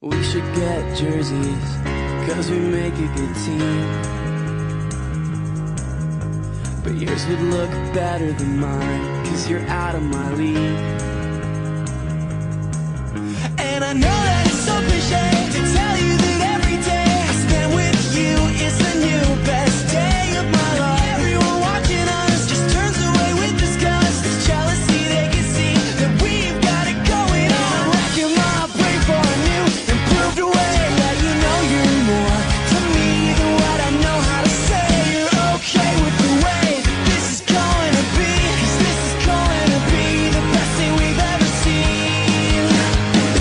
We should get jerseys, 'cause we make a good team. But yours would look better than mine, 'cause you're out of my league. And I know that it's so cliche to tell you that every day I spend with you is the new best day of my life. Everyone watching us just turns away with disgust. It's jealousy, they can see that we've got it going on. I'm racking my brain for a new improved way to let you know you're more to me than what I know how to say. You're okay with the way this is going to be, 'cause this is going to be the best thing we've ever seen.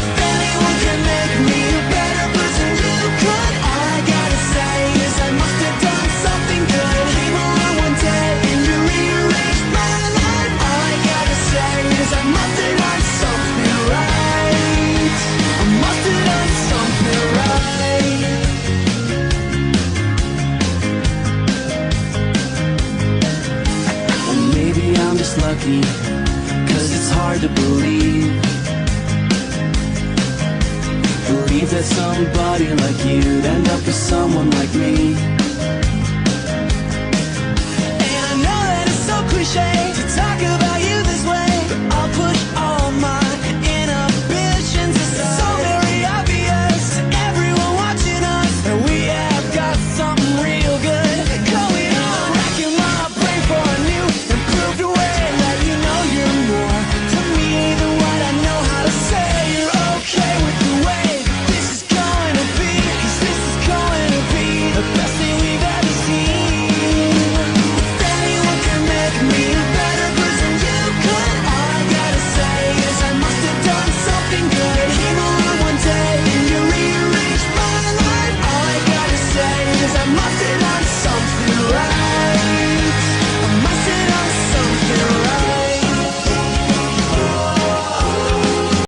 If anyone can make me a better person, you could. All I gotta say is I must have done something good. Came along one day and you rearranged my life. All I gotta say is I must have done something right. I must have done something right. Or maybe I'm just lucky, 'cause it's hard to believe that somebody like you'd end up with someone like me. And I know that it's so cliche to